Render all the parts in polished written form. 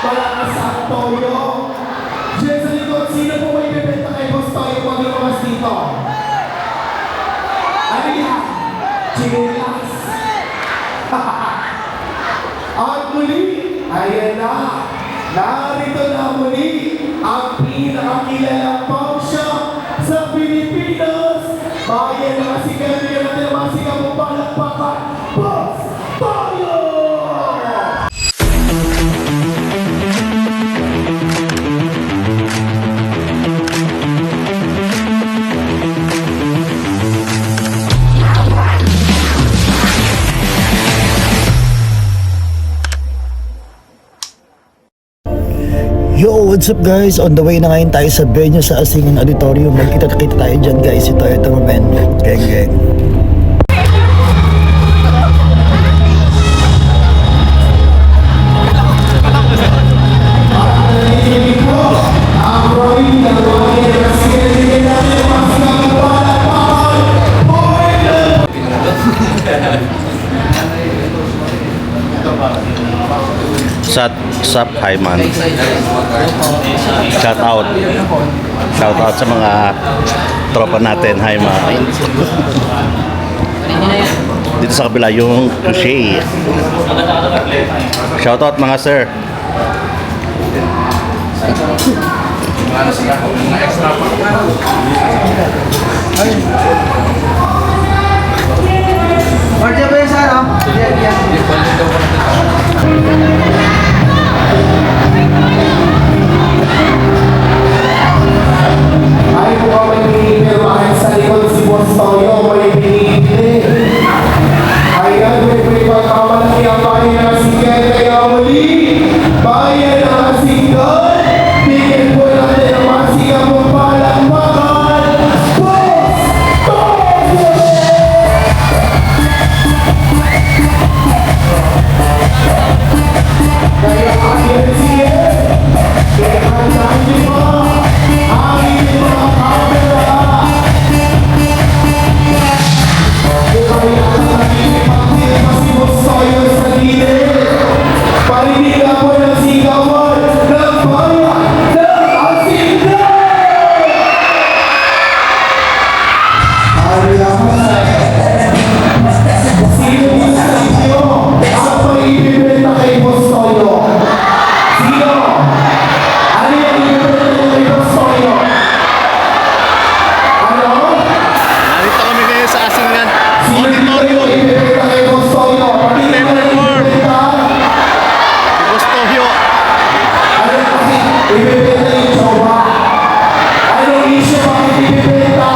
Malakas ang toyo. Diyan sa likod, sino po may bibenta kay Boss Toyo pag lumakas dito? Ano yan? Chinelas. At muli, ayan na. Narito na muli ang pinakakilalang pawn shop sa Pilipinas. Bayan na sigaw niya natin ang sigaw mong palakpakan. Boss Toyo! Yo, what's up guys? On the way na ngayon tayo sa venue sa Asingan Auditorium. Magkita-kita tayo dyan guys. Ito man. Gang. Sup, hi man. Shout out sa mga tropa natin. Hi man. Dito sa kabila yung Touché. Shout out mga sir. Marcia ba yung sarap? Ay, mukhang may pinipirmahan sa likod si Boss Toyo, may pinipili. Ayan, may pagkamalaki ang bayan ng Asigan, kaya muli, bayan ng Asigan, bigyan po natin ang masigang mong palakpakan, Boss Toyo! Kaya ayan siya, kaya handaan niyo pa, ang inyong mga camera. Kaya ang pagkita si Boss Toyo sa gilid. Parinig ako ng sigawan ng bayan ng Asigan! Sino isa sa inyo ang maibibenta kay Boss Toyo? Sino? Ano yung ibibenta kay Boss Toyo? Ano? Narito kami ngayon sa Asingan Sino Auditorium. yung ibibenta kay Boss Toyo? Pati mo na ibibenta? Boss Toyo. Ano kasi ibibenta yung jowa? Anong issue bakit ibibenta?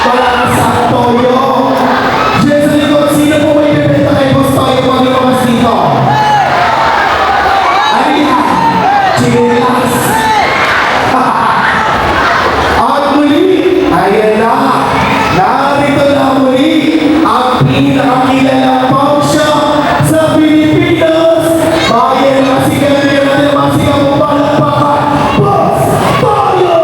Malakas ang toyo. Diyan sa likod, sino po may ibibenta kay Boss Toyo pag lumakas dito? Ano yan? Chinelas. At muli, ayan na. Narito na muli ang pinakakilalang pawn shop sa Pilipinas. Bayan na sigaw niya natin ang sigaw mong palakpakan. Boss Toyo!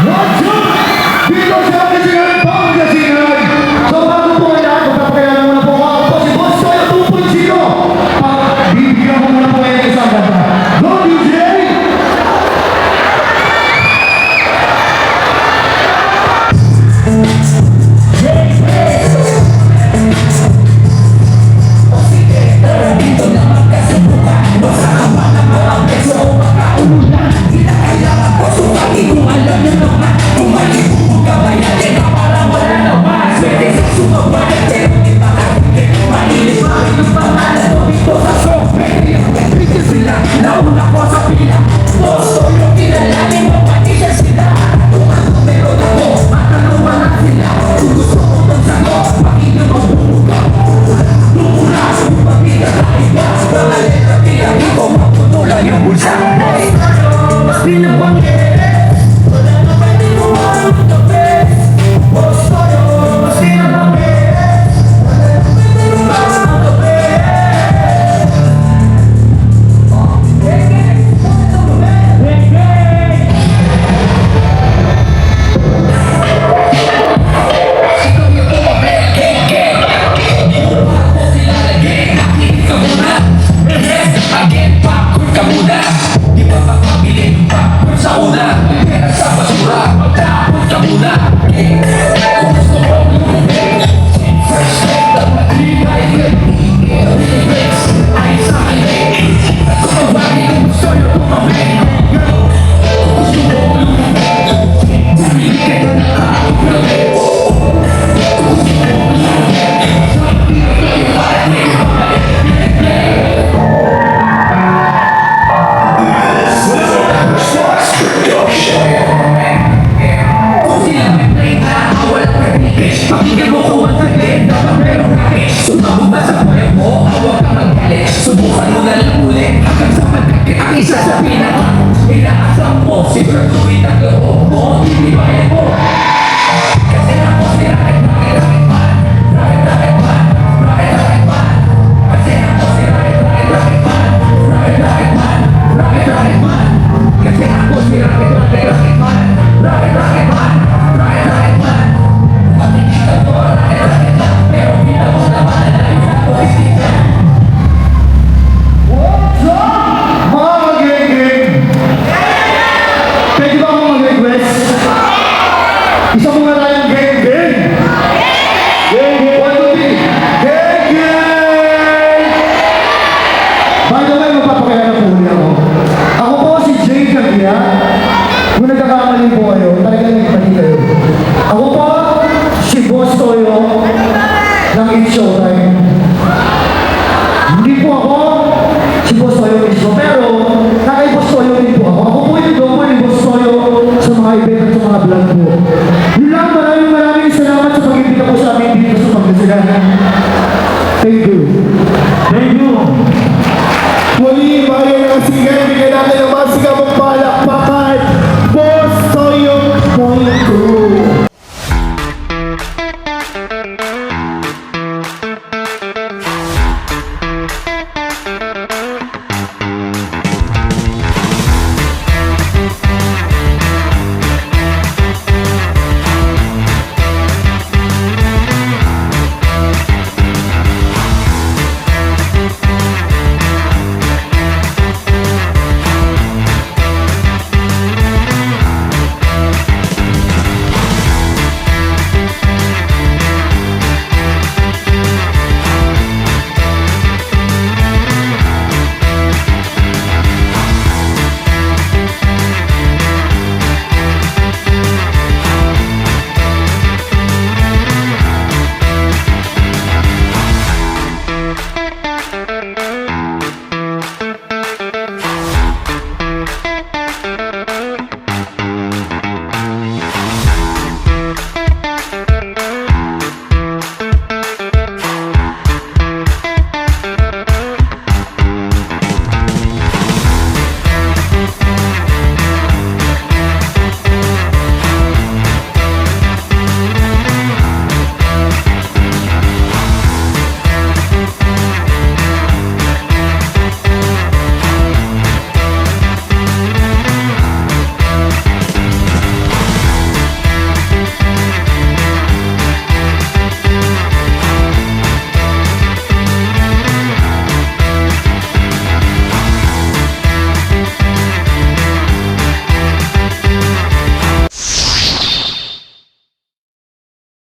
What's up? Dito sa Asigan, Pangasinan. So bago po yan, magpapakilala muna po ako po si Boss Toyo 2.0. Bibigyan ko muna po yan ng isang ganda. Go DJ! Pakinggan mo ko ang saglit, dapat merong rakit. Sumabog ba sa payag mo? Huwag kang magalit. Subukan mo na lang ulit hanggang sa magkakit ang isa sa pinaka. Inaasam mo, siguraduhin ang loob mo. Titibayan mo. Kasi ako si Rocket, Rocket, Rocket Man. Rocket, Rocket Man. Rocket, Rocket Man. Kasi ako si Rocket, Rocket, Rocket Man. Rocket, Rocket Man. Rocket, Rocket Man. Kasi ako si Rocket, Rocket, Rocket Man. Rocket, Rocket Man. Rocket, Rocket Man. What's up, mga mag-geng-geng? Pwede ba akong mag-request? Isa mo nga tayong geng-geng. Geng-geng. 1, 2, 3. Geng-geng! By the way, magpapakilala po ulit ako. Ako po si Jay Gaglia. Kung nagkakamali po kayo, talagang nagpati kayo. Ako po, si Boss Toyo ng It's Showtime. Hindi po ako si Boss Toyo